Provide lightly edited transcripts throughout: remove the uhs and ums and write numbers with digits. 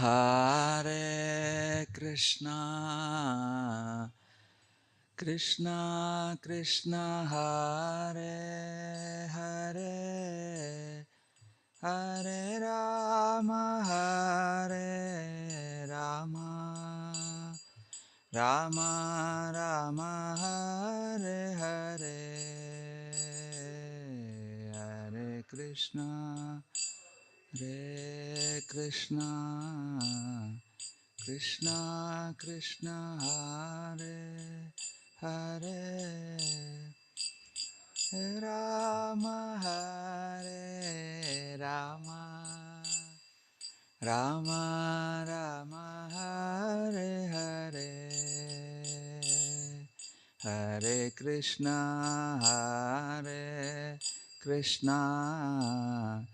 Hare Krishna, Krishna Krishna Hare Hare, Hare Rama Hare Rama, Rama Rama Hare Hare, Hare Krishna, Hare Krishna, Krishna Krishna Hare Hare, Rama Hare Rama, Rama Rama Hare Hare, Hare Krishna, Hare Krishna,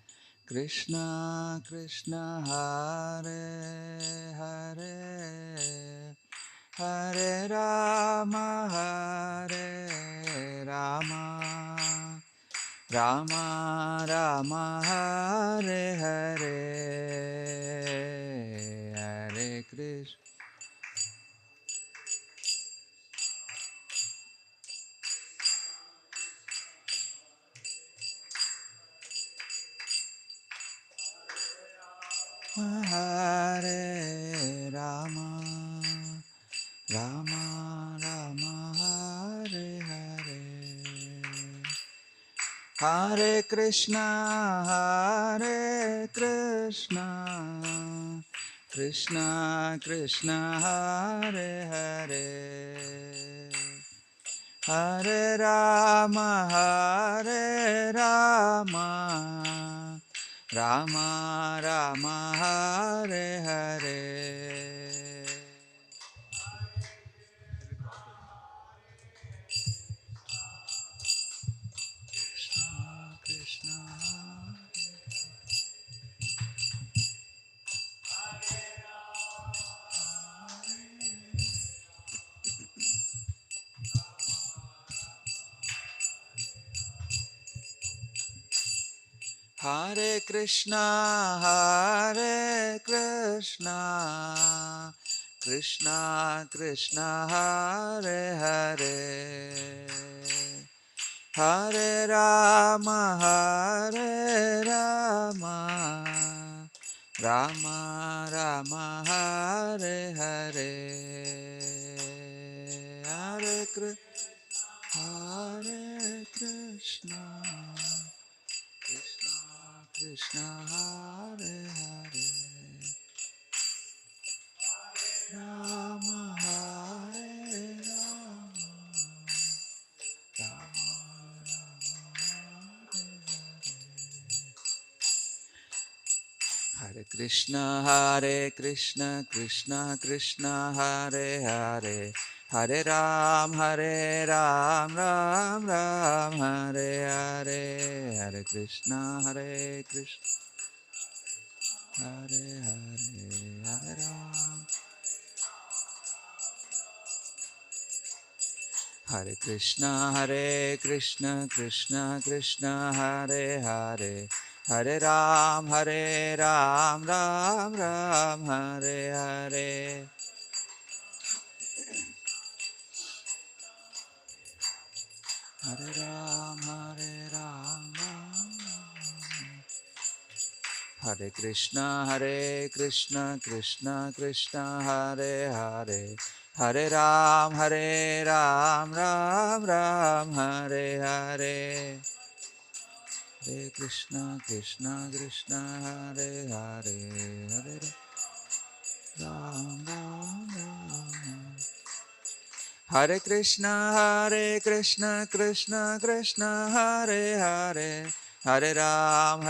Krishna Krishna Hare Hare, Hare Rama Hare Rama, Rama Rama Hare Hare, Hare Krishna. Hare Rama, Rama Rama Hare Hare, Hare Krishna, Hare Krishna, Krishna Krishna Hare Hare, Hare Rama, Hare Rama, Rama Rama Hare Hare, Krishna Hare Krishna, Hare Krishna, Krishna Krishna Hare Hare, Hare Rama, Hare Rama, Rama Rama Hare Hare, Hare Krishna, Krishna Krishna Hare Hare, Rama Hare Rama, Rama Hare Krishna, Hare Krishna, Krishna Krishna Hare Hare, Hare Ram, Ram Ram, Hare Hare, Hare Krishna, Hare Krishna, Hare Hare, Hare Ram, Hare Krishna, Krishna Krishna Hare Hare, Hare Ram, Ram Ram, Hare Hare, Hare Ram, Ram Ram. Hare Krishna, Krishna Krishna Hare Hare, Hare Ram, Ram Ram, Hare Hare, Hare Krishna, Krishna Hare Hare, Hare Ram Ram Ram. Hare Krishna, Krishna Krishna Hare Hare, Hare Ram,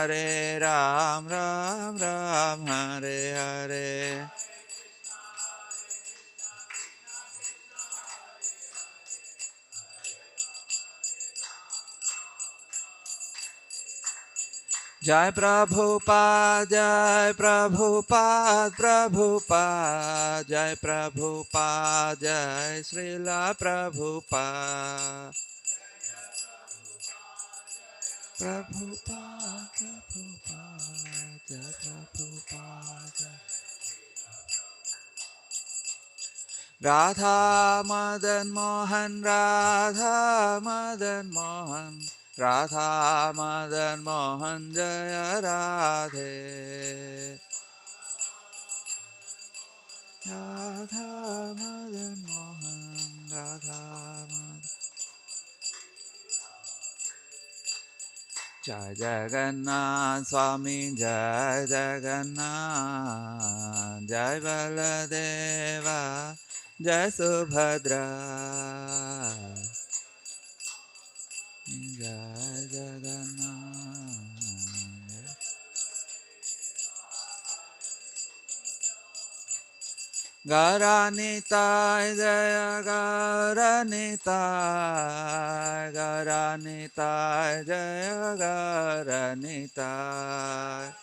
Ram Ram, Hare Hare. Jai Prabhupada, Jai Prabhupada, Prabhupada, Jai Prabhupada, Jai Srila Prabhupada. Prabhupada, Prabhupada, Prabhupada. Radha Madan Mohan, Radha Madan Mohan, Radha Madan Mohan, Jaya Radhe. Radha Madan Mohan, Radha Madan. Jai Jagannath Swami, Jai Jagannath, Jai Baladeva, Jai Subhadra, Jai Jagannath. Garanitai Jaya Garanitai, Garanitai Jaya Garanitai.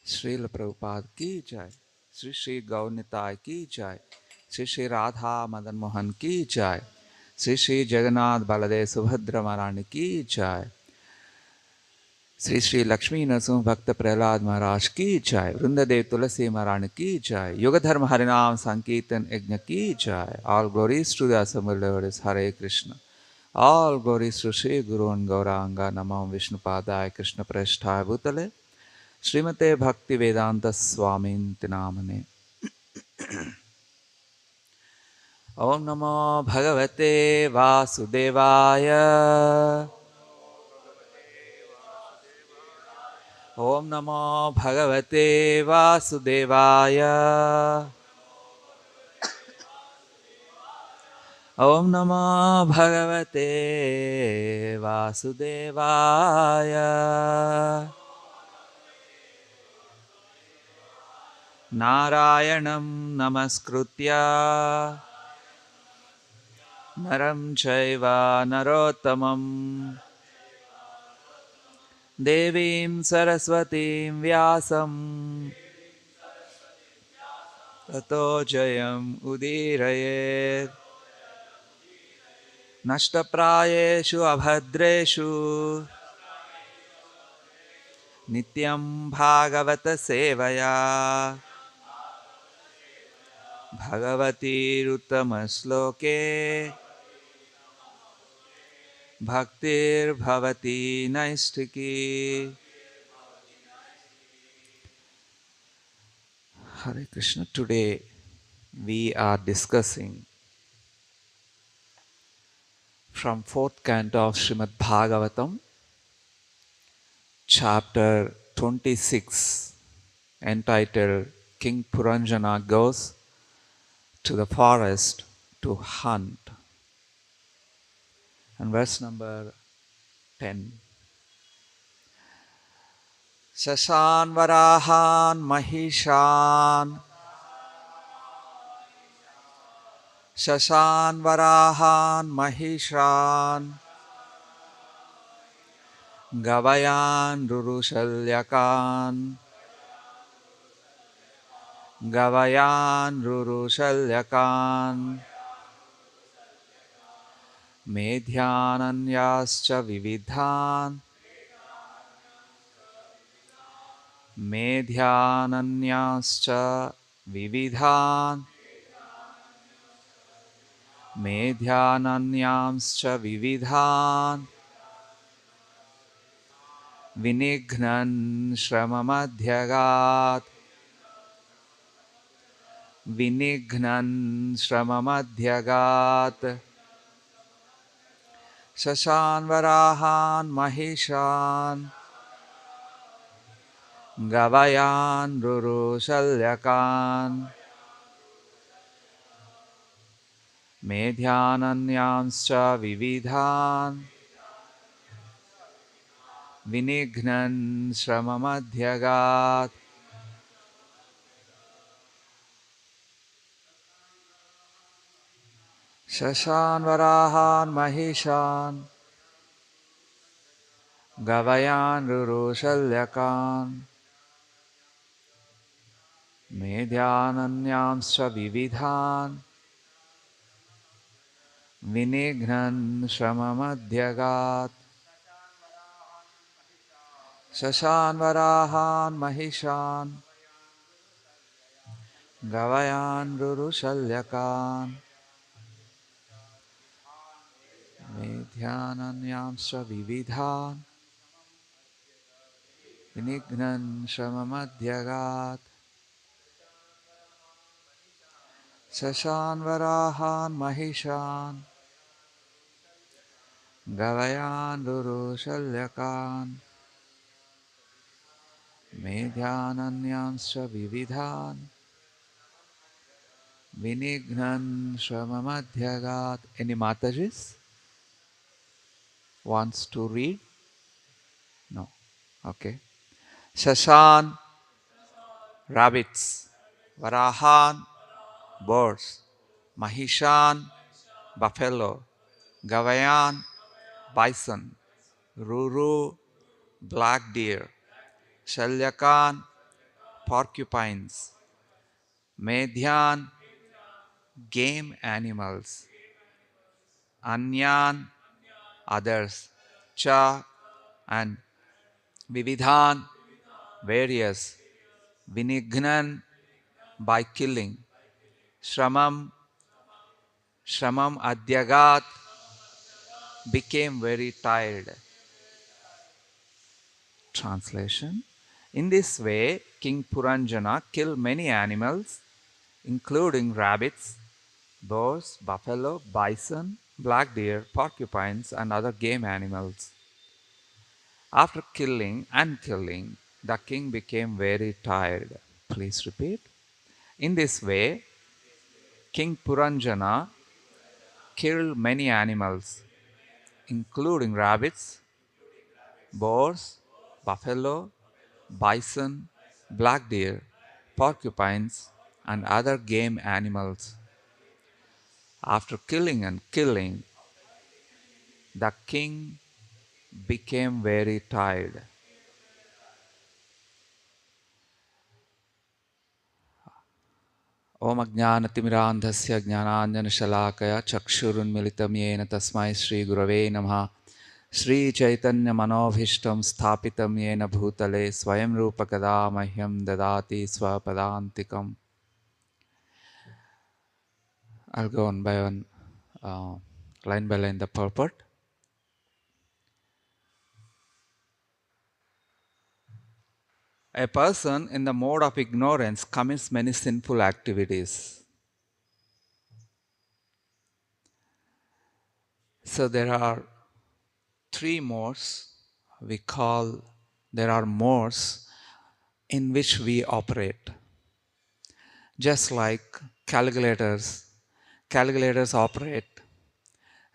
Srila Prabhupada ki jai, Sri Sri Gaunitai ki jai, Sri Sri Radha Madan Mohan ki jai, Sri Sri Jagannath Baladev Subhadra Marani ki jai, Sri Sri Lakshmi Narasimha Bhakta Prahlad Maharaj ki jai, Vrindadev Tulasi Marani ki jai, Yogadharma Harinam Sankirtan Yajna ki jai. All glories to the assembled devotees. Hare Krishna. All glories to Sri Guru and Gauranga. Namam Vishnupadaya Krishna Prasthaya Bhutale Srimate Bhakti Vedanta Swaminti Namane. Om Namo Bhagavate Vasudevaya. Om Namo Bhagavate Vasudevaya. Om Namo Bhagavate Vasudevaya. Narayanam Namaskritya Naram Chaiva Narottamam Devim Saraswatim Vyasam Tato Jayam Udirayet Nashtaprayeshu Abhadreshu Nityam Bhagavata Sevaya Bhagavati Ruttamaśloke Bhaktir Bhavati Naistiki. Hare Krishna. Today we are discussing from fourth canto of Srimad Bhagavatam, chapter 26, entitled King Puranjana Goes to the Forest to Hunt, and verse number 10. Shashan Varahan Mahishan Shashan Varahan Mahishan Gavayan Rurushalyakan Gavayan Rurushalyakan Medhyananyascha Vividhan Medhyananyascha Vividhan Medhyananyascha Vividhan Vinignan Shramamadhyagat Vinignan Shramamadhyagat Shashan Varahan Mahishan Gavayan Rurushalyakan Medhyananyascha Vividhan Vinignan Shramamadhyagat. Shashan Varahan Mahishan Gavayan Rurushalyakan Medhyananyamscha vividhan vinignan shamamadhyagat Shashan varahan mahishan Gavayan rurushalyakan Medhyananyamscha vividhan vinignan shamamadhyagat Shashan varahan mahishan Gavayan rurushalyakan Medhyananyamscha vividhan Vinignan Shamamadhyagat. Any Matajis wants to read? No. Okay. Shashan, rabbits. Varahan, birds. Mahishan, buffalo. Gavayan, bison. Ruru, black deer. Shalyakan, porcupines. Medhyan, game animals. Anyan, others. Cha and Vividhan, various. Vinignan, by killing. Shramam, Shramam Adhyagat, became very tired. Translation. In this way, King Puranjana killed many animals, including rabbits, boars, buffalo, bison, black deer, porcupines, and other game animals. After killing and killing, the king became very tired. Please repeat. In this way, King Puranjana killed many animals, including rabbits, boars, buffalo, bison, black deer, porcupines, and other game animals. After killing and killing, the king became very tired. Om Ajnanatimirandhasya Jnananjanashalakaya Chakshurunmilitam Yena Tasmai Shri Gurave Namaha Shri Chaitanya Manobhishtam Sthapitam Yena Bhutale Swayam Rupa Kada Mahyam Dadati Swapadantikam. I'll go on by one, line by line the purport. A person in the mode of ignorance commits many sinful activities. So there are three modes we call, there are modes in which we operate. Just like calculators operate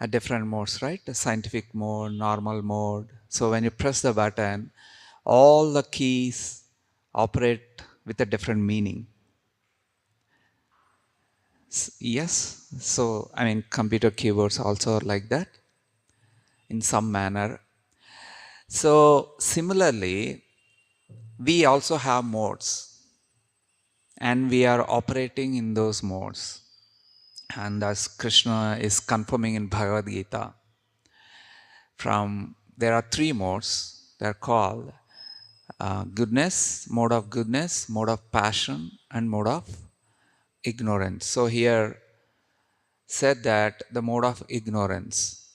at different modes, right? The scientific mode, normal mode. So when you press the button, all the keys operate with a different meaning. Yes, so I mean computer keyboards also are like that in some manner. So similarly, we also have modes and we are operating in those modes. And as Krishna is confirming in Bhagavad Gita, there are three modes. They are called goodness, mode of passion, and mode of ignorance. So here said that the mode of ignorance.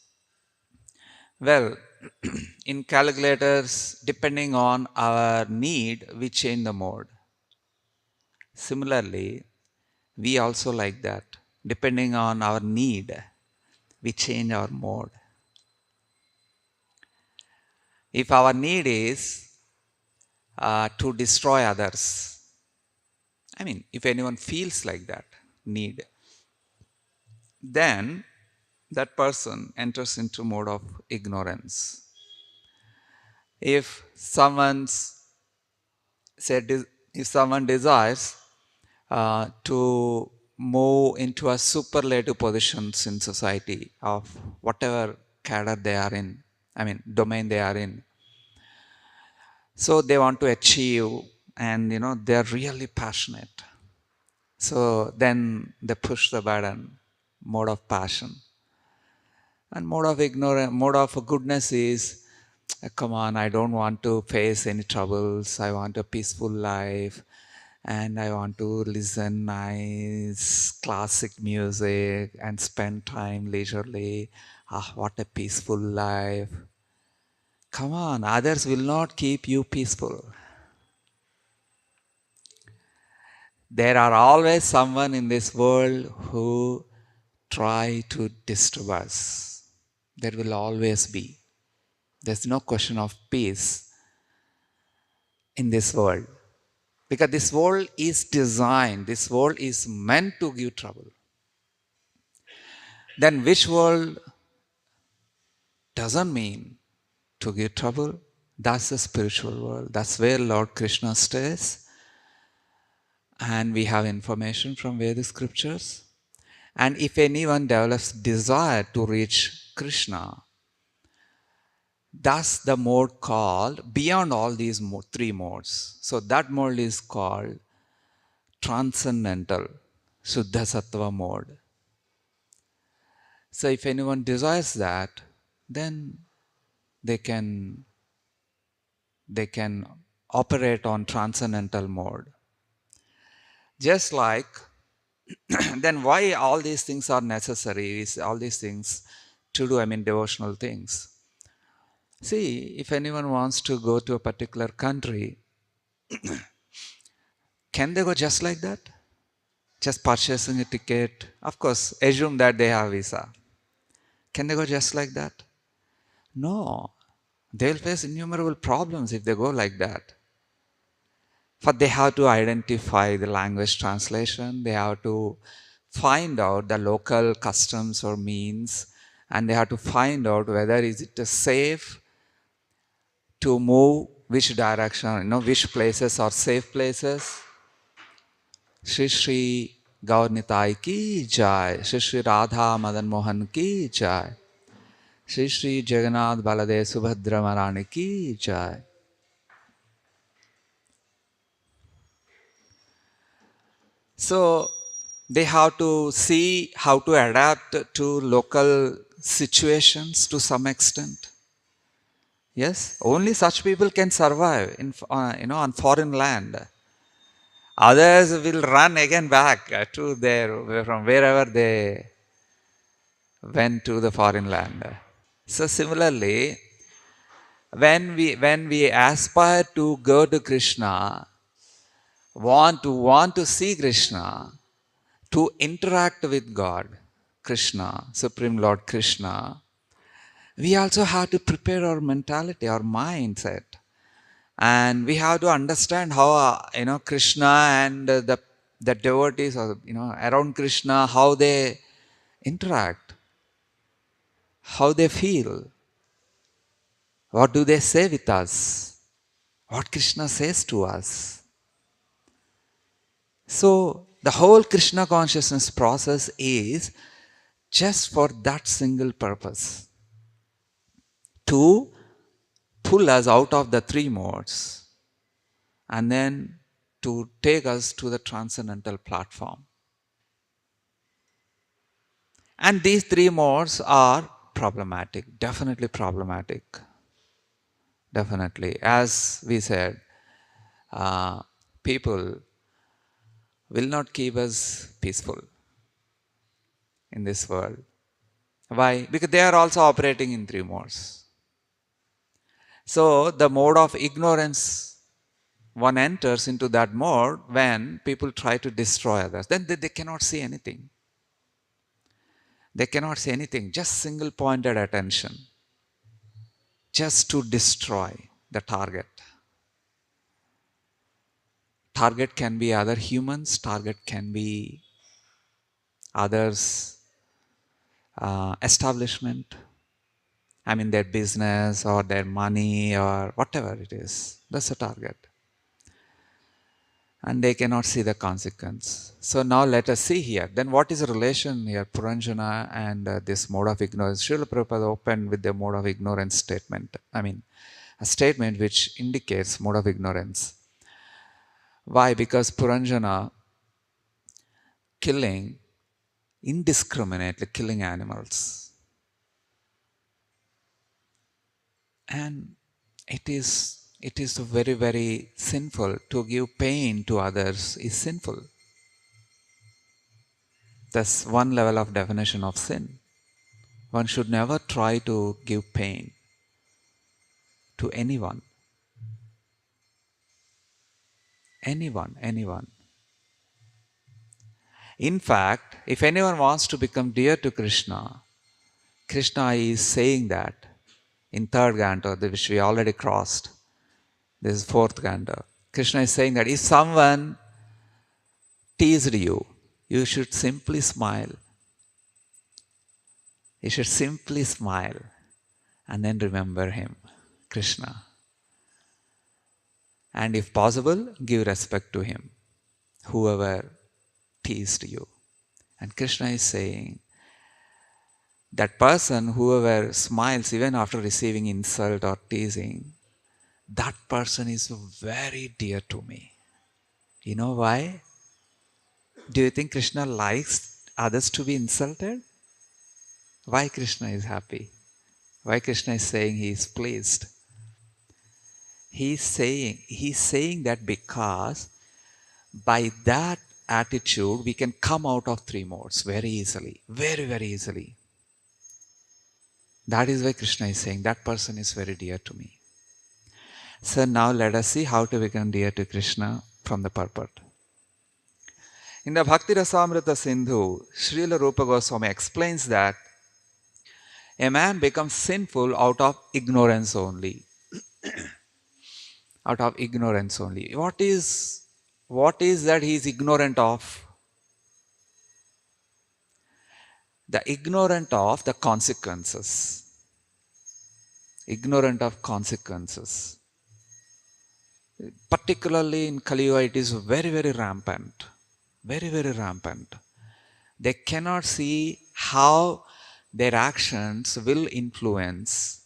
Well, in calculators, depending on our need, we change the mode. Similarly, we also like that. Depending on our need, we change our mode. If our need is to destroy others, I mean, if anyone feels like that need, then that person enters into mode of ignorance. If someone desires to move into a superlative positions in society of whatever cadre they are in, I mean domain they are in, so they want to achieve and they're really passionate. So then they push the button, mode of passion. And mode of goodness is, come on, I don't want to face any troubles. I want a peaceful life. And I want to listen nice classic music and spend time leisurely. Ah, what a peaceful life. Come on, others will not keep you peaceful. There are always someone in this world who try to disturb us. There will always be. There's no question of peace in this world. Because this world is designed, this world is meant to give trouble. Then which world doesn't mean to give trouble? That's the spiritual world. That's where Lord Krishna stays. And we have information from Vedic scriptures. And if anyone develops desire to reach Krishna, that's the mode called, beyond all these three modes. So that mode is called transcendental, Shuddha Sattva mode. So if anyone desires that, then they can operate on transcendental mode. Just like, then why all these things are necessary, is all these things to do, devotional things. See, if anyone wants to go to a particular country, can they go just like that? Just purchasing a ticket? Of course, assume that they have visa. Can they go just like that? No. They will face innumerable problems if they go like that. But they have to identify the language translation, they have to find out the local customs or means, and they have to find out whether is it safe to move, which direction, which places are safe places. Shri Shri Gaurnitai ki jai, Shri Shri Radha Madan Mohan ki jai, Shri Shri Jagannath Baladev Subhadra Marani ki jai. So they have to see how to adapt to local situations to some extent. Yes, only such people can survive on foreign land. Others will run again back to from wherever they went to the foreign land. So similarly, when we aspire to go to Krishna, want to see Krishna, to interact with God, Krishna, Supreme Lord Krishna, we also have to prepare our mentality, our mindset. And we have to understand how, Krishna and the devotees or, around Krishna, how they interact, how they feel, what do they say with us, what Krishna says to us. So the whole Krishna consciousness process is just for that single purpose, to pull us out of the three modes and then to take us to the transcendental platform. And these three modes are problematic, definitely problematic. Definitely. As we said, people will not keep us peaceful in this world. Why? Because they are also operating in three modes. So the mode of ignorance, one enters into that mode when people try to destroy others. Then they cannot see anything. They cannot see anything, just single pointed attention, just to destroy the target. Target can be other humans, target can be others' establishment, their business or their money or whatever it is. That's a target. And they cannot see the consequence. So now let us see here. Then what is the relation here, Puranjana and this mode of ignorance? Srila Prabhupada opened with the mode of ignorance statement. A statement which indicates mode of ignorance. Why? Because Puranjana indiscriminately killing animals. And it is very, very sinful. To give pain to others is sinful. That's one level of definition of sin. One should never try to give pain to anyone. Anyone. In fact, if anyone wants to become dear to Krishna, Krishna is saying that in third canto, which we already crossed. This is fourth canto. Krishna is saying that if someone teased you, you should simply smile. You should simply smile and then remember him, Krishna. And if possible, give respect to him, whoever teased you. And Krishna is saying, that person, whoever smiles even after receiving insult or teasing, that person is very dear to me. You know why? Do you think Krishna likes others to be insulted? Why Krishna is happy? Why Krishna is saying he is pleased? He's saying that because by that attitude we can come out of three modes very easily. Very, very easily. That is why Krishna is saying that person is very dear to me. So now let us see how to become dear to Krishna from the purport. In the Bhakti Rasamrita Sindhu, Srila Rupa Goswami explains that a man becomes sinful out of ignorance only. Out of ignorance only. What is that he is ignorant of? The ignorant of the consequences. Ignorant of consequences. Particularly in Kali Yuga, it is very, very rampant. Very, very rampant. They cannot see how their actions will influence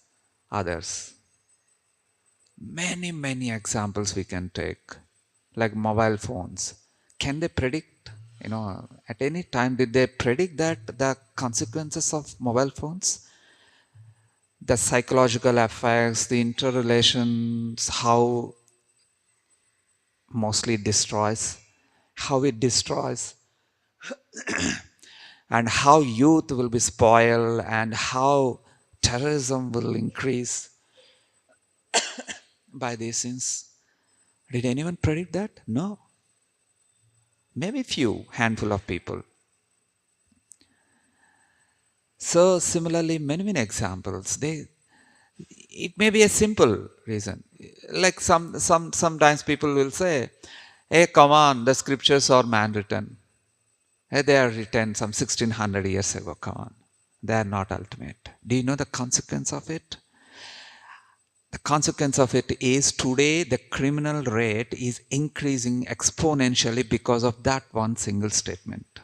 others. Many, many examples we can take, like mobile phones. Can they predict, at any time, did they predict that the consequences of mobile phones? The psychological effects, the interrelations, how mostly it destroys, how it destroys, and how youth will be spoiled, and how terrorism will increase by these sins. Did anyone predict that? No. Maybe few, handful of people. So similarly, many, many examples. It may be a simple reason. Like sometimes people will say, hey, come on, the scriptures are man written. Hey, they are written some 1600 years ago, come on. They are not ultimate. Do you know the consequence of it? The consequence of it is today the criminal rate is increasing exponentially because of that one single statement.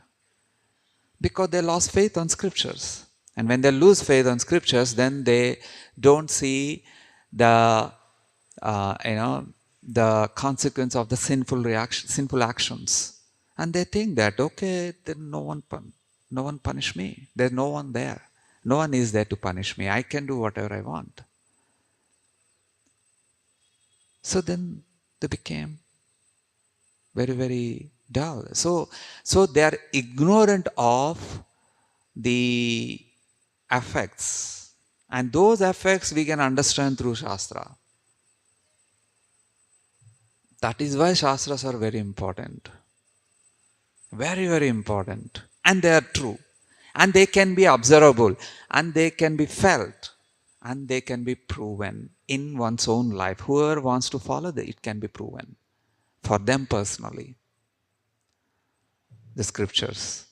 Because they lost faith on scriptures. And when they lose faith on scriptures, then they don't see the the consequence of the sinful actions. And they think that, okay, then no one punish me. There's no one there. No one is there to punish me. I can do whatever I want. So then they became very, very dull. So they are ignorant of the effects. And those effects we can understand through Shastra. That is why Shastras are very important. Very, very important. And they are true. And they can be observable. And they can be felt. And they can be proven in one's own life. Whoever wants to follow it can be proven. For them personally. The scriptures.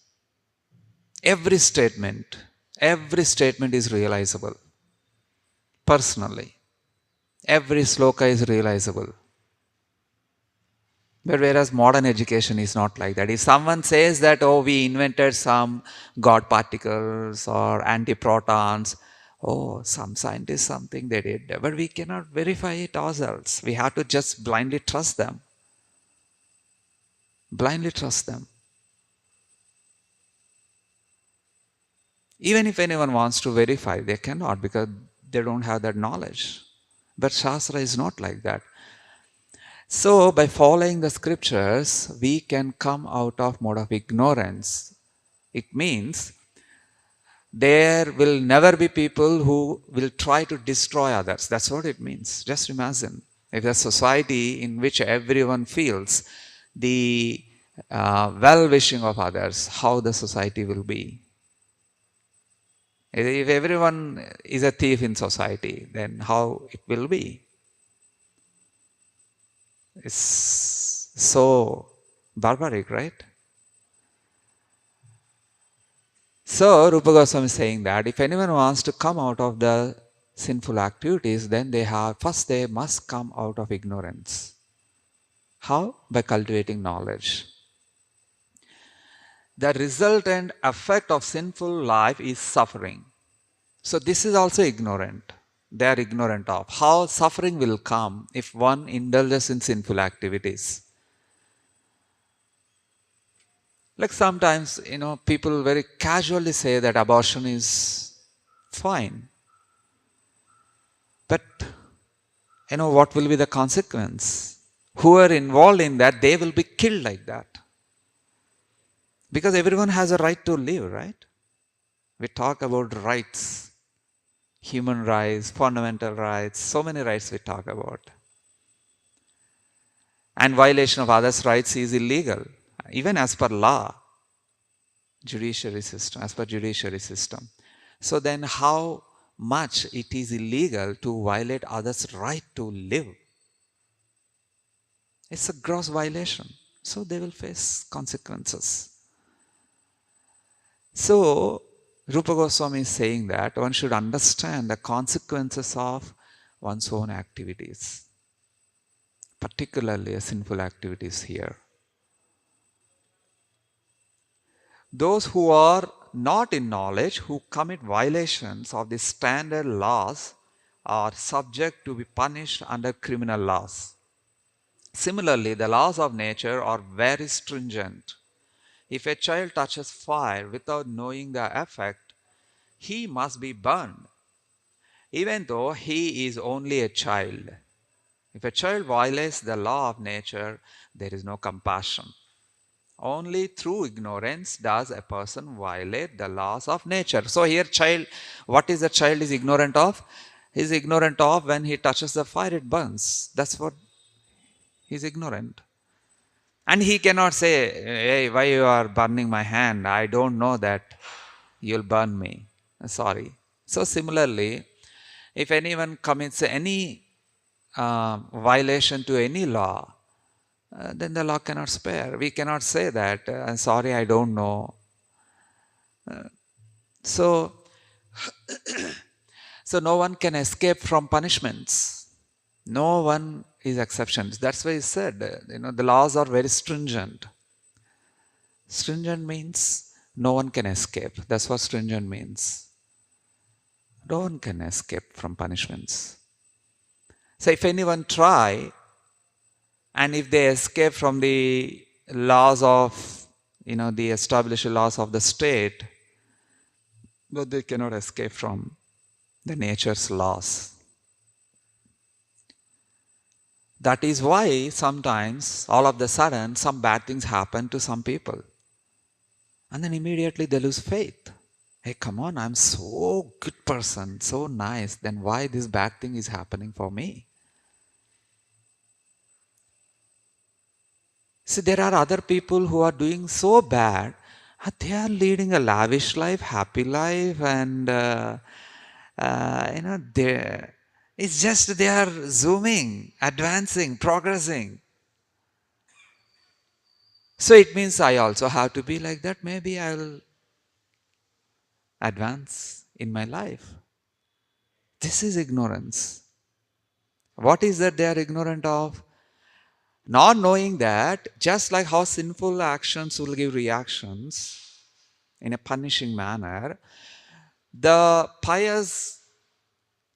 Every statement is realizable. Personally. Every sloka is realizable. But whereas modern education is not like that. If someone says that, oh, we invented some God particles or antiprotons, oh, some scientists, something they did. But we cannot verify it ourselves. We have to just blindly trust them. blindly trust them. Even if anyone wants to verify, they cannot because they don't have that knowledge. But Shastra is not like that. So, by following the scriptures, we can come out of mode of ignorance. It means there will never be people who will try to destroy others. That's what it means. Just imagine if a society in which everyone feels the well-wishing of others, how the society will be. If everyone is a thief in society, then how it will be? It's so barbaric, right? So Rupa Goswami is saying that if anyone wants to come out of the sinful activities, then first they must come out of ignorance. How? By cultivating knowledge. The resultant effect of sinful life is suffering. So this is also ignorant. They are ignorant of how suffering will come if one indulges in sinful activities. Like sometimes, people very casually say that abortion is fine. But, what will be the consequence? Who are involved in that, they will be killed like that. Because everyone has a right to live, right? We talk about rights, human rights, fundamental rights, so many rights we talk about. And violation of others' rights is illegal, even as per law, as per judiciary system. So then how much it is illegal to violate others' right to live? It's a gross violation. So they will face consequences. So Rupa Goswami is saying that one should understand the consequences of one's own activities, particularly sinful activities here. Those who are not in knowledge, who commit violations of the standard laws, are subject to be punished under criminal laws. Similarly, the laws of nature are very stringent. If a child touches fire without knowing the effect, he must be burned, even though he is only a child. If a child violates the law of nature, there is no compassion. Only through ignorance does a person violate the laws of nature. So here what is the child is ignorant of? He is ignorant of when he touches the fire, it burns. That's what he is ignorant. And he cannot say, hey, why you are burning my hand? I don't know that you'll burn me. Sorry. So similarly, if anyone commits any violation to any law, then the law cannot spare. We cannot say that, sorry, I don't know. So no one can escape from punishments. No one is exceptions. That's why he said, the laws are very stringent. Stringent means no one can escape. That's what stringent means. No one can escape from punishments. So if anyone try, and if they escape from the laws of, the established laws of the state, but they cannot escape from the nature's laws. That is why sometimes, all of a sudden, some bad things happen to some people. And then immediately they lose faith. Hey, come on, I'm so good person, so nice, then why this bad thing is happening for me? See, there are other people who are doing so bad, they are leading a lavish life, happy life, and it's just they are zooming, advancing, progressing. So it means I also have to be like that. Maybe I will advance in my life. This is ignorance. What is that they are ignorant of? Not knowing that, just like how sinful actions will give reactions in a punishing manner, the pious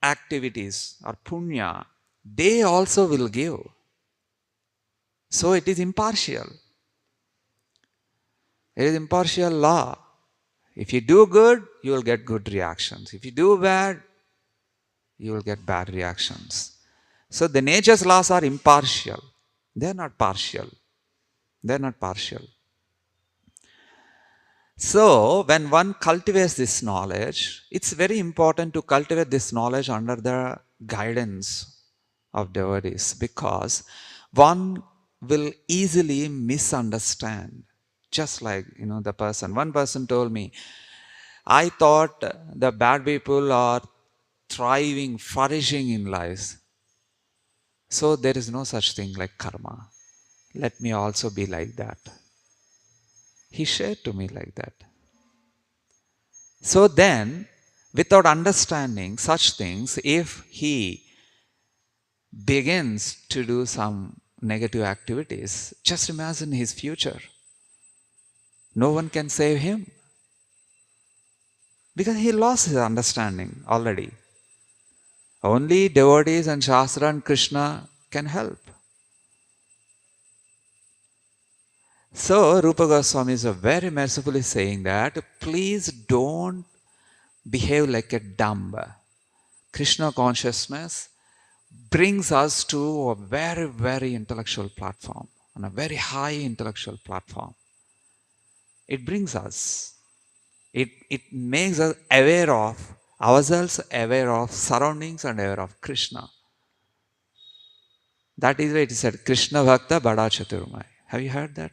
activities or punya, they also will give. So it is impartial. It is impartial law. If you do good, you will get good reactions. If you do bad, you will get bad reactions. So the nature's laws are impartial. They are not partial. They are not partial. So when one cultivates this knowledge, it's very important to cultivate this knowledge under the guidance of devotees, because one will easily misunderstand. Just like, one person told me, I thought the bad people are thriving, flourishing in life. So there is no such thing like karma. Let me also be like that. He shared to me like that. So then, without understanding such things, if he begins to do some negative activities, just imagine his future. No one can save him, because he lost his understanding already. Only devotees and Shastra and Krishna can help. So Rupa Goswami is very mercifully saying that, please don't behave like a dumb. Krishna consciousness brings us to a very, very intellectual platform, on a very high intellectual platform. It brings us. It makes us aware of ourselves, aware of surroundings, and aware of Krishna. That is why it is said, Krishna Bhakta Bada Chaturmay. Have you heard that?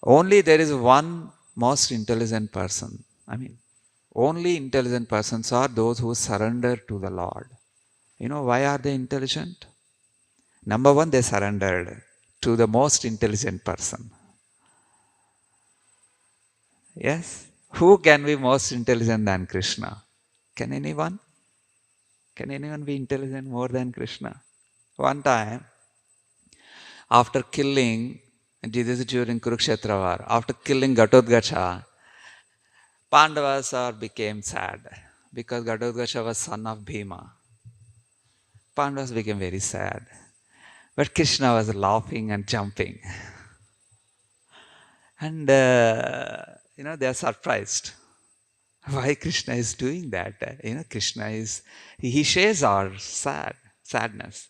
Only there is one most intelligent person. Only intelligent persons are those who surrender to the Lord. You know why are they intelligent? Number one, they surrendered to the most intelligent person. Yes? Who can be most intelligent than Krishna? Can anyone? Can anyone be intelligent more than Krishna? One time, after killing, this is during Kurukshetra war, after killing Ghatotkacha, Pandavas became sad because Ghatotkacha was son of Bhima. Pandavas became very sad. But Krishna was laughing and jumping. And, they are surprised. Why Krishna is doing that? Krishna he shares our sadness.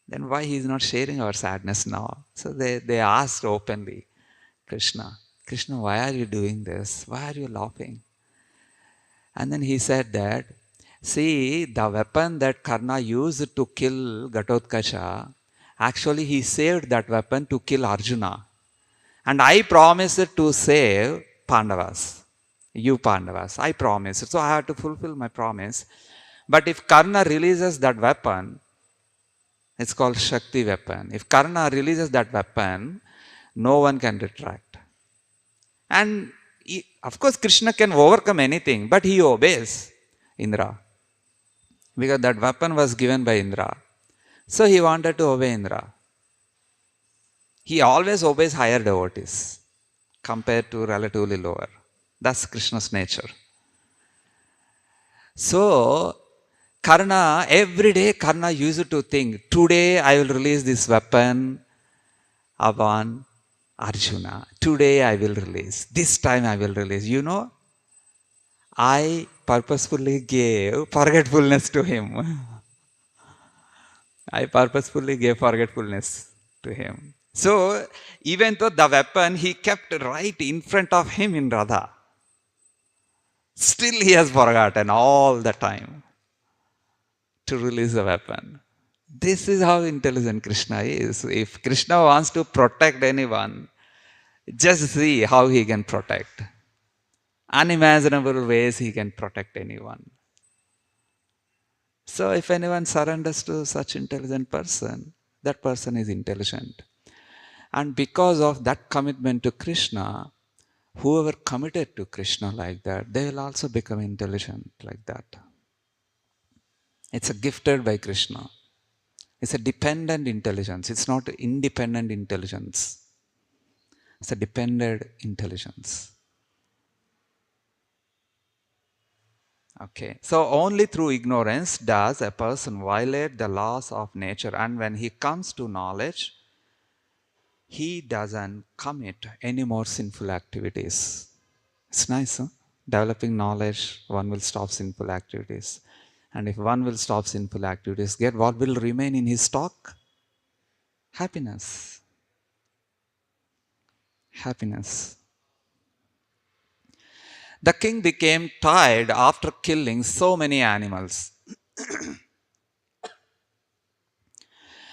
Then why he is not sharing our sadness now? So they asked openly, Krishna, why are you doing this? Why are you laughing? And then he said that, see, the weapon that Karna used to kill Ghatotkacha, actually he saved that weapon to kill Arjuna. And I promised to save Pandavas. You Pandavas, I promised. So I have to fulfill my promise. But if Karna releases that weapon, it's called Shakti weapon. If Karna releases that weapon, no one can retract. And of course, Krishna can overcome anything, but he obeys Indra. Because that weapon was given by Indra. So he wanted to obey Indra. He always obeys higher devotees compared to relatively lower. That's Krishna's nature. So, every day Karna used to think, today I will release this weapon upon Arjuna. Today I will release. This time I will release. I purposefully gave forgetfulness to him. I purposefully gave forgetfulness to him. So, even though the weapon he kept right in front of him in Radha, still he has forgotten all the time to release the weapon. This is how intelligent Krishna is. If Krishna wants to protect anyone, just see how he can protect. Unimaginable ways he can protect anyone. So if anyone surrenders to such intelligent person, that person is intelligent. And because of that commitment to Krishna, whoever committed to Krishna like that, they will also become intelligent like that. It's a gifted by Krishna. It's a dependent intelligence. It's not independent intelligence. It's a dependent intelligence. Okay. So only through ignorance does a person violate the laws of nature. And when he comes to knowledge, he doesn't commit any more sinful activities. It's nice, huh? Developing knowledge, one will stop sinful activities. And if one will stop sinful activities, get what will remain in his stock? Happiness. Happiness. The king became tired after killing so many animals.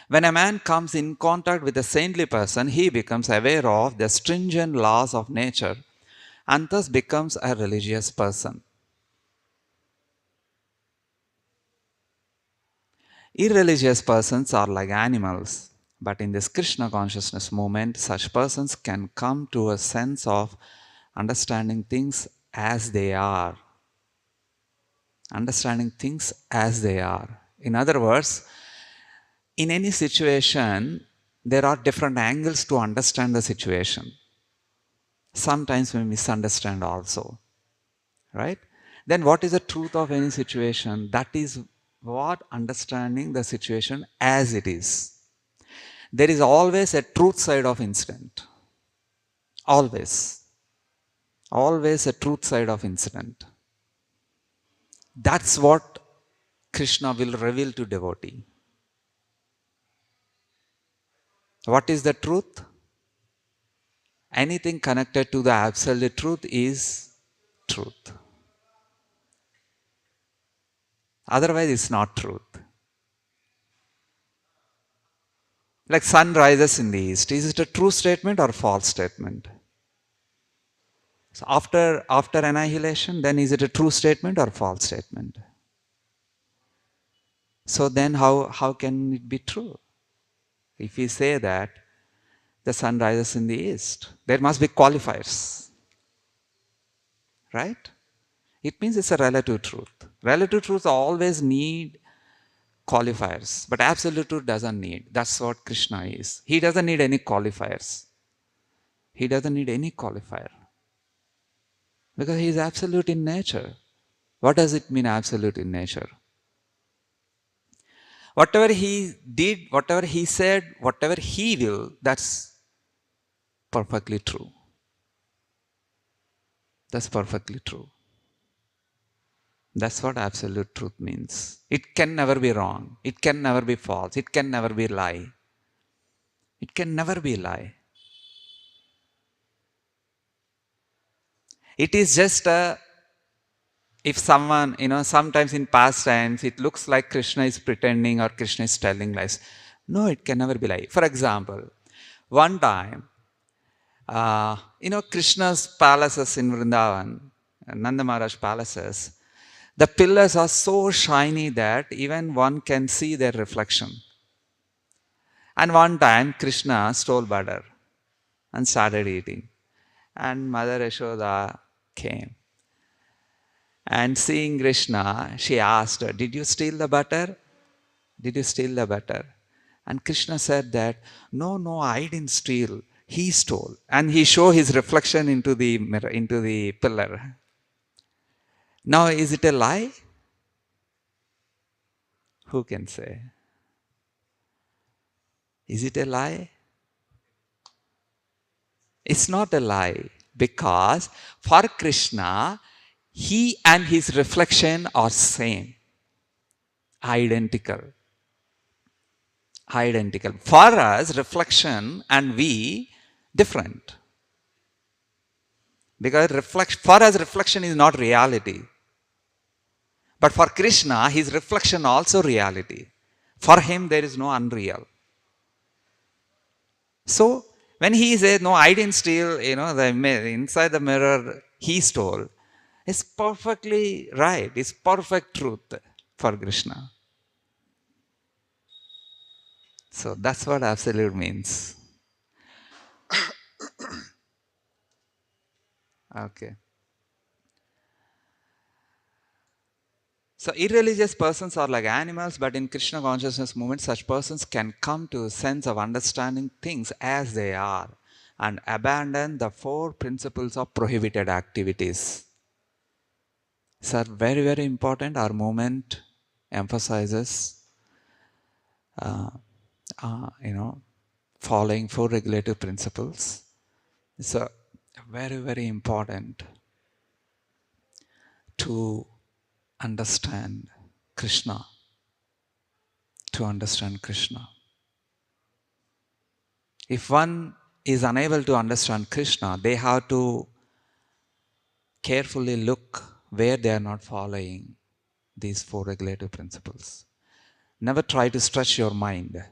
When a man comes in contact with a saintly person, he becomes aware of the stringent laws of nature and thus becomes a religious person. Irreligious persons are like animals, but in this Krishna consciousness movement, such persons can come to a sense of understanding things as they are. Understanding things as they are. In other words, in any situation, there are different angles to understand the situation. Sometimes we misunderstand also, right? Then what is the truth of any situation? That is what understanding the situation as it is. There is always a truth side of incident. Always. Always a truth side of incident. That's what Krishna will reveal to devotee. What is the truth? Anything connected to the absolute truth is truth. Otherwise, it's not truth. Like sun rises in the east. Is it a true statement or false statement? So after annihilation, then is it a true statement or false statement? So then how can it be true? If we say that the sun rises in the east, there must be qualifiers. Right? It means it's a relative truth. Relative truths always need qualifiers, but absolute truth doesn't need. That's what Krishna is. He doesn't need any qualifiers. He doesn't need any qualifier. Because he is absolute in nature. What does it mean, absolute in nature? Whatever he did, whatever he said, whatever he will, that's perfectly true. That's perfectly true. That's what absolute truth means. It can never be wrong. It can never be false. It can never be lie. It can never be lie. It is just if someone, sometimes in past times, it looks like Krishna is pretending or Krishna is telling lies. No, it can never be lie. For example, one time, Krishna's palaces in Vrindavan, Nanda Maharaj palaces, the pillars are so shiny that even one can see their reflection. And one time, Krishna stole butter and started eating. And Mother Yashoda came. And seeing Krishna, she asked her, "Did you steal the butter? Did you steal the butter?" And Krishna said that, no, I didn't steal. He stole. And he showed his reflection into the mirror, into the pillar. Now, is it a lie? Who can say? Is it a lie? It's not a lie, because for Krishna, he and his reflection are same, identical. Identical. For us, reflection and we different. Because for us, reflection is not reality. But for Krishna, his reflection also reality. For him, there is no unreal. So, when he says, "No, I didn't steal," inside the mirror, he stole. It's perfectly right. It's perfect truth for Krishna. So, that's what absolute means. Okay. So irreligious persons are like animals, but in Krishna consciousness movement, such persons can come to a sense of understanding things as they are and abandon the four principles of prohibited activities. These are very, very important. Our movement emphasizes, following four regulative principles. It's a very, very important to understand Krishna, to understand Krishna. If one is unable to understand Krishna, they have to carefully look where they are not following these four regulative principles. Never try to stretch your mind.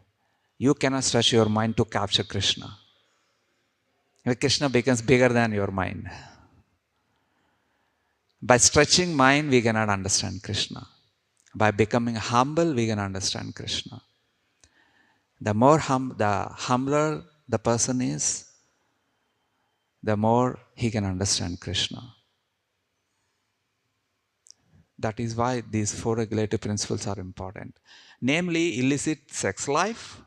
You cannot stretch your mind to capture Krishna. Krishna becomes bigger than your mind. By stretching mind, we cannot understand Krishna. By becoming humble, we can understand Krishna. The humbler the person is, the more he can understand Krishna. That is why these four regulative principles are important. Namely, illicit sex life,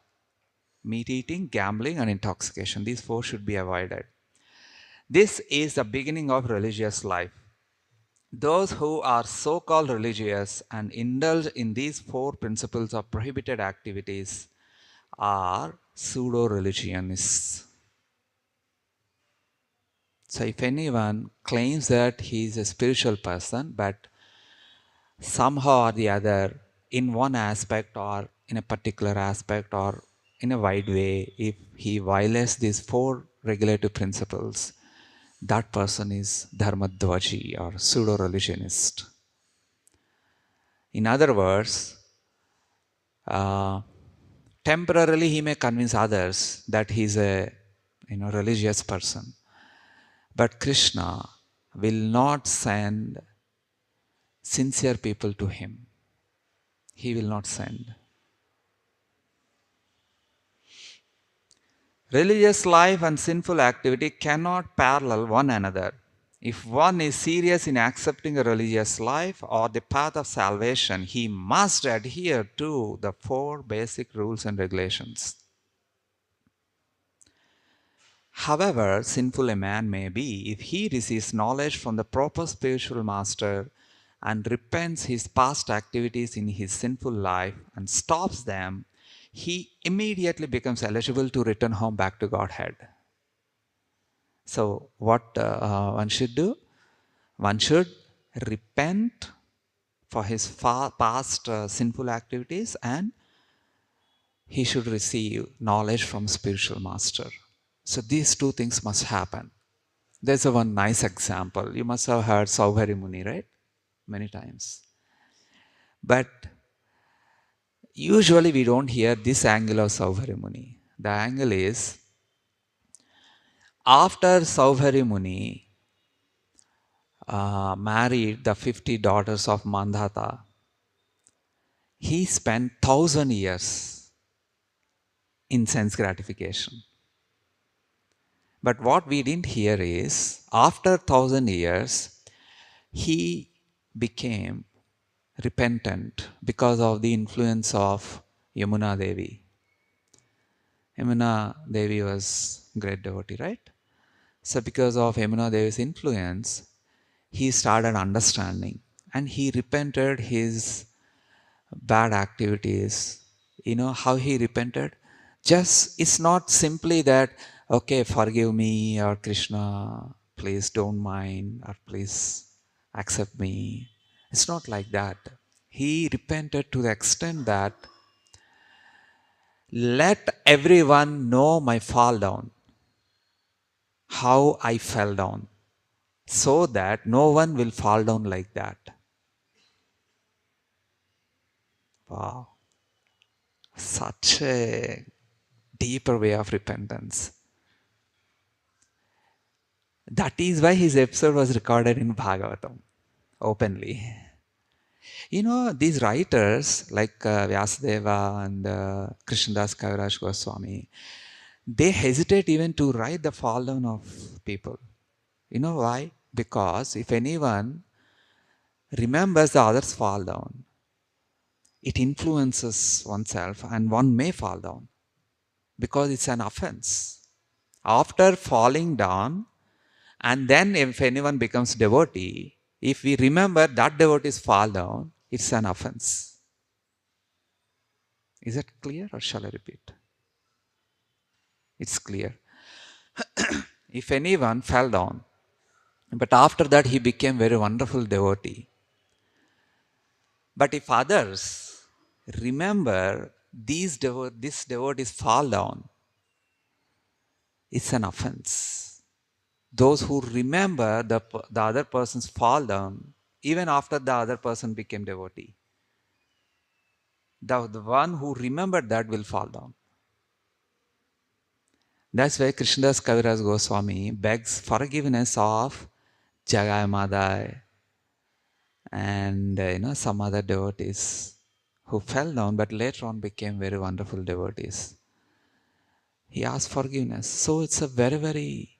meat eating, gambling, and intoxication. These four should be avoided. This is the beginning of religious life. Those who are so-called religious and indulge in these four principles of prohibited activities are pseudo-religionists. So if anyone claims that he is a spiritual person, but somehow or the other, in one aspect or in a particular aspect or in a wide way, if he violates these four regulative principles, that person is dharmadvaji or pseudo-religionist. In other words, temporarily he may convince others that he is a religious person. But Krishna will not send sincere people to him. He will not send. Religious life and sinful activity cannot parallel one another. If one is serious in accepting a religious life or the path of salvation, he must adhere to the four basic rules and regulations. However sinful a man may be, if he receives knowledge from the proper spiritual master and repents his past activities in his sinful life and stops them, he immediately becomes eligible to return home back to Godhead. So what one should do? One should repent for his past sinful activities, and he should receive knowledge from spiritual master. So these two things must happen. There's one nice example. You must have heard Srihari Muni, right? Many times. But usually we don't hear this angle of Srihari Muni. The angle is, after Srihari Muni married the 50 daughters of Mandhata, he spent 1,000 years in sense gratification. But what we didn't hear is, after 1,000 years, he became repentant because of the influence of Yamuna Devi. Yamuna Devi was great devotee, right? So because of Yamuna Devi's influence, he started understanding and he repented his bad activities. You know how he repented? Just, it's not simply that, okay, forgive me, or Krishna, please don't mind, or please accept me. It's not like that. He repented to the extent that, let everyone know my fall down, how I fell down, so that no one will fall down like that. Wow. Such a deeper way of repentance. That is why his episode was recorded in Bhagavatam, openly. You know, these writers like Vyasadeva and Krishnadas Kaviraj Goswami, they hesitate even to write the fall down of people. You know why? Because if anyone remembers the others fall down, it influences oneself and one may fall down because it's an offense. After falling down, and then if anyone becomes devotee, if we remember that devotee's fall down, it's an offense. Is that clear or shall I repeat? It's clear. If anyone fell down, but after that he became very wonderful devotee. But if others remember this devotees fall down, it's an offense. Those who remember the other person's fall down, even after the other person became devotee, the one who remembered that will fall down. That's why Krishnadas Kaviraj Goswami begs forgiveness of Jagai Madai and some other devotees who fell down but later on became very wonderful devotees. He asks forgiveness. So it's a very, very,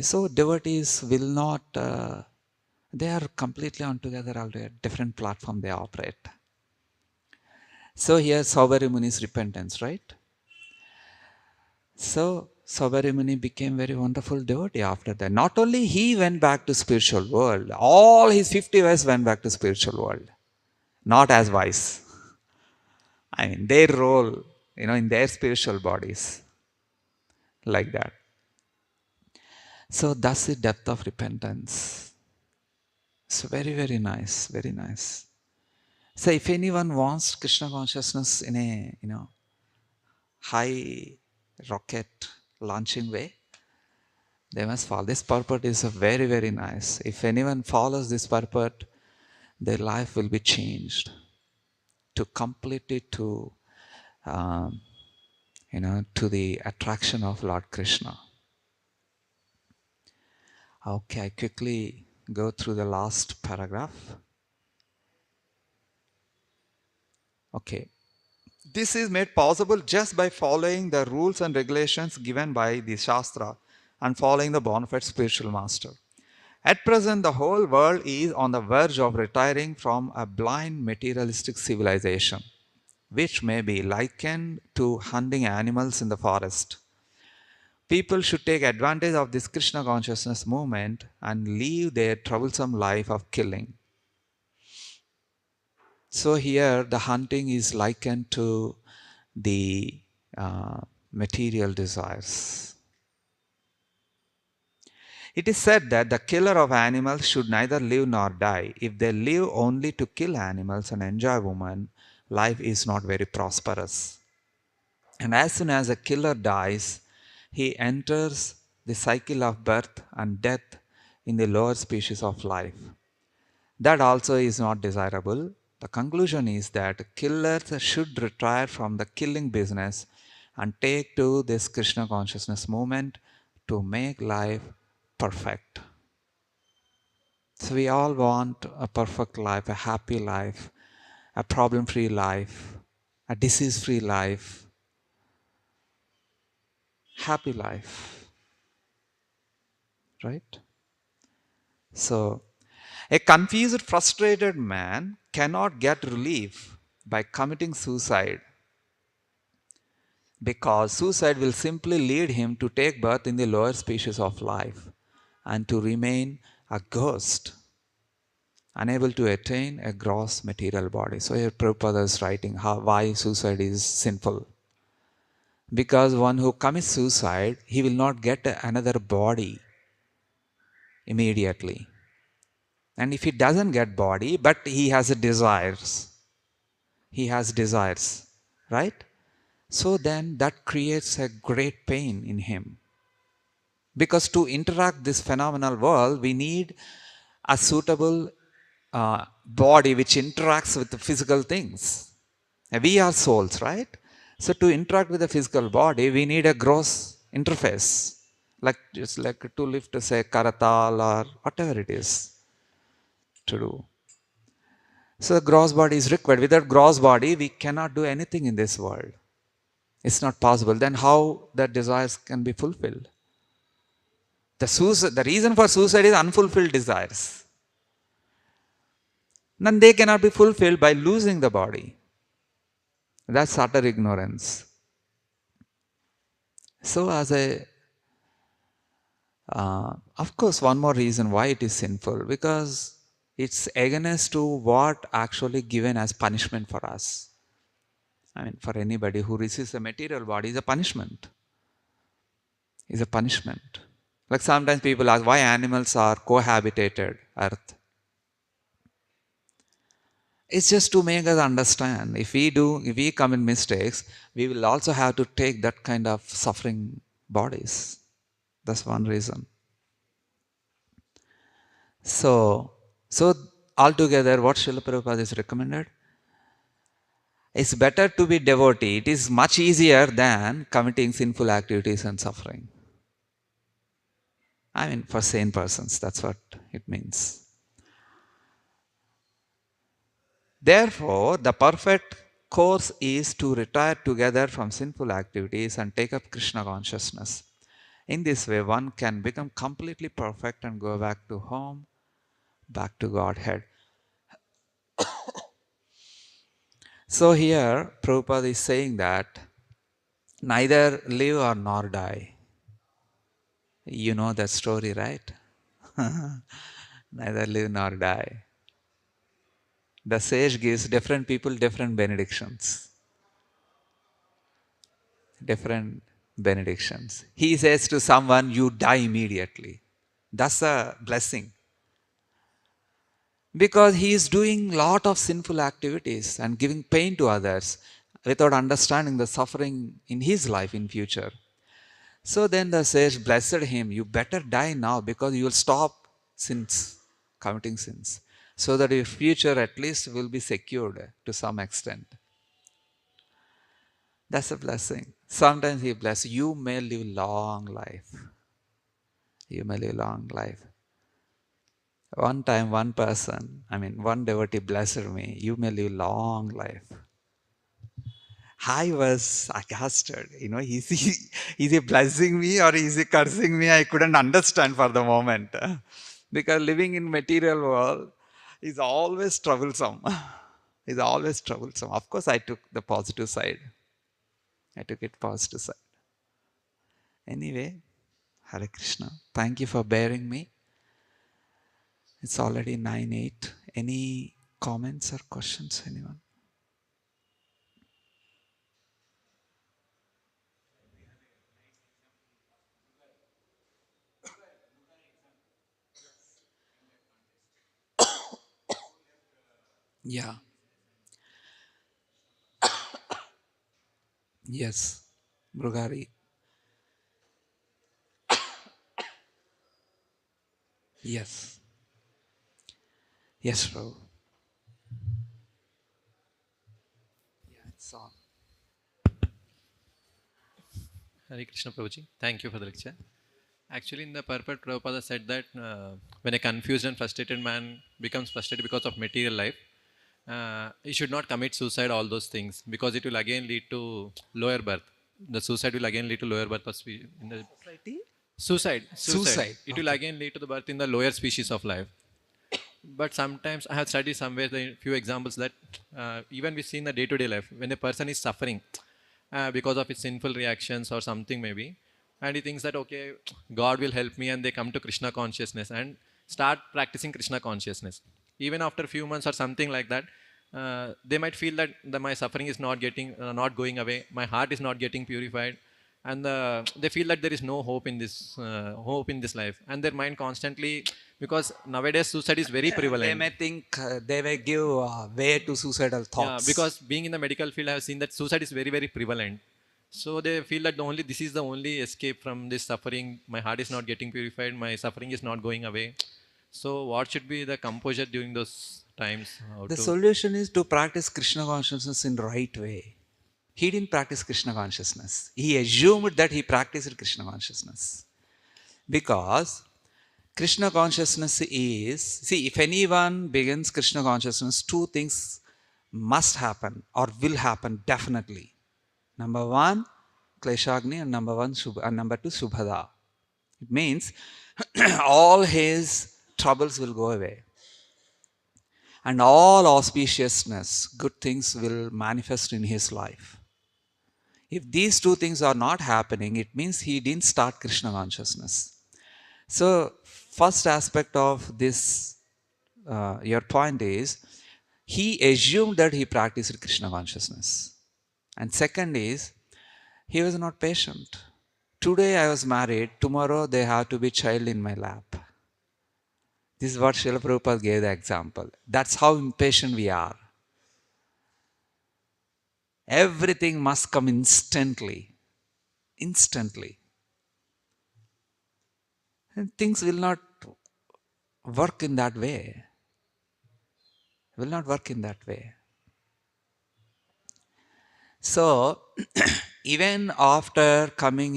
so devotees will not, they are completely on together already, different platform they operate. So here Saubhari Muni's repentance, right? So Saubhari Muni became very wonderful devotee after that. Not only he went back to spiritual world, all his 50 wives went back to spiritual world. Not as wise. I mean, their role, in their spiritual bodies, like that. So that's the depth of repentance. So very, very nice, very nice. So if anyone wants Krishna consciousness in a, high rocket launching way, they must follow. This purport is a very, very nice. If anyone follows this purport, their life will be changed to completely um, to the attraction of Lord Krishna. Okay, I quickly go through the last paragraph. Okay. This is made possible just by following the rules and regulations given by the Shastra and following the bona fide spiritual master. At present, the whole world is on the verge of retiring from a blind materialistic civilization, which may be likened to hunting animals in the forest. People should take advantage of this Krishna consciousness movement and leave their troublesome life of killing. So here the hunting is likened to the material desires. It is said that the killer of animals should neither live nor die. If they live only to kill animals and enjoy women, life is not very prosperous. And as soon as a killer dies, he enters the cycle of birth and death in the lower species of life. That also is not desirable. The conclusion is that killers should retire from the killing business and take to this Krishna consciousness movement to make life perfect. So we all want a perfect life, a happy life, a problem-free life, a disease-free life, happy life, right? So a confused, frustrated man cannot get relief by committing suicide, because suicide will simply lead him to take birth in the lower species of life and to remain a ghost, unable to attain a gross material body. So here Prabhupada is writing why suicide is sinful. Because one who commits suicide, he will not get another body immediately. And if he doesn't get body, but he has desires, right? So then that creates a great pain in him. Because to interact this phenomenal world, we need a suitable body which interacts with the physical things. We are souls, right? So to interact with the physical body, we need a gross interface, just like to lift, say, karatal or whatever it is to do. So the gross body is required. Without gross body, we cannot do anything in this world. It's not possible. Then how the desires can be fulfilled? The reason for suicide is unfulfilled desires. Then they cannot be fulfilled by losing the body. That's utter ignorance. So of course, one more reason why it is sinful, because it's against to what actually given as punishment for us. I mean, for anybody who receives a material body is a punishment. is a punishment. Like sometimes people ask why animals are cohabitated earth. It's just to make us understand if we commit mistakes, we will also have to take that kind of suffering bodies. That's one reason. So altogether, what Srila Prabhupada is recommended? It's better to be devotee. It is much easier than committing sinful activities and suffering. I mean, for sane persons, that's what it means. Therefore, the perfect course is to retire together from sinful activities and take up Krishna consciousness. In this way, one can become completely perfect and go back to home, back to Godhead. So here, Prabhupada is saying that neither live or nor die. You know that story, right? Neither live nor die. The sage gives different people different benedictions. Different benedictions. He says to someone, you die immediately. That's a blessing. Because he is doing lot of sinful activities and giving pain to others without understanding the suffering in his life in future. So then the sage blessed him, you better die now because you will stop sins, committing sins, so that your future at least will be secured to some extent. That's a blessing. Sometimes he blesses, you may live long life. You may live long life. One time, one devotee blessed me, you may live long life. I was aghasted. Is he blessing me or is he cursing me? I couldn't understand for the moment. Because living in material world is always troublesome. Is always troublesome. Of course, I took the positive side. I took it positive side. Anyway, Hare Krishna. Thank you for bearing me. It's already 9:08. Any comments or questions, anyone? Yeah. Yes. Brugari. Yes. Yes, bro. Yeah, it's on. Hare Krishna Prabhuji, thank you for the lecture. Actually, in the purport, Prabhupada said that when a confused and frustrated man becomes frustrated because of material life, he should not commit suicide, all those things, because it will again lead to lower birth. The suicide will again lead to lower birth of in the Society? suicide. Suicide. It will Okay. again lead to the birth in the lower species of life. But sometimes I have studied somewhere the few examples that even we see in the day-to-day life when a person is suffering because of his sinful reactions or something maybe, and he thinks that okay, God will help me, and they come to Krishna consciousness and start practicing Krishna consciousness. Even after a few months or something like that, they might feel that my suffering is not going away, my heart is not getting purified, and they feel that there is no hope in this life, and their mind constantly, because nowadays suicide is very They prevalent. may think, they may give way to suicidal Yeah, thoughts. because being in the medical field, I have seen that suicide is very, very prevalent. So they feel that this is the only escape from this suffering. My heart is not getting purified. My suffering is not going away. So what should be the composure during those times? How The to? solution is to practice Krishna consciousness in the right way. He didn't practice Krishna consciousness. He assumed that he practiced Krishna consciousness. Because Krishna consciousness is, see, if anyone begins Krishna consciousness, two things must happen or will happen definitely. Number one, Kleshagni, and number two, Subhada. It means all his troubles will go away. And all auspiciousness, good things will manifest in his life. If these two things are not happening, it means he didn't start Krishna consciousness. So, first aspect of this, your point is, he assumed that he practiced Krishna consciousness. And second is, he was not patient. Today I was married, tomorrow they have to be child in my lap. This is what Srila Prabhupada gave the example. That's how impatient we are. Everything must come instantly. Instantly. And things will not work in that way. Will not work in that way. So, even after coming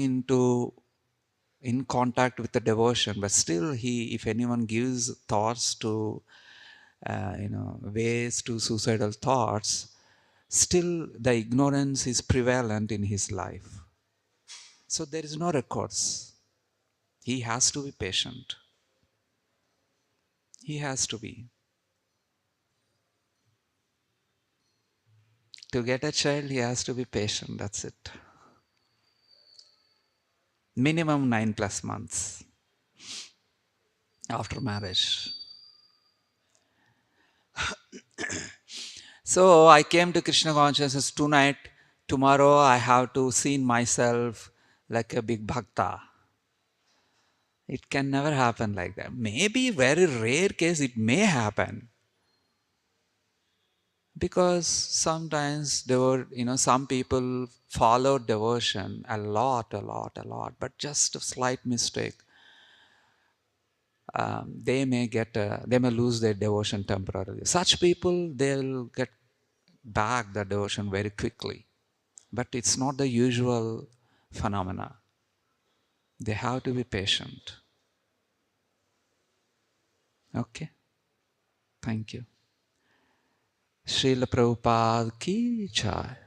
in contact with the devotion, but still if anyone gives thoughts to, ways to suicidal thoughts, still the ignorance is prevalent in his life. So there is no recourse. He has to be patient. He has to be. To get a child, he has to be patient. That's it. Minimum 9+ months after marriage. So I came to Krishna consciousness tonight. Tomorrow I have to see myself like a big bhakta. It can never happen like that. Maybe very rare case it may happen. Because sometimes there were, some people follow devotion a lot, but just a slight mistake, they may lose their devotion temporarily. Such people, they'll get back the devotion very quickly. But it's not the usual phenomena. They have to be patient. Okay? Thank you. Srila Prabhupada ki jai.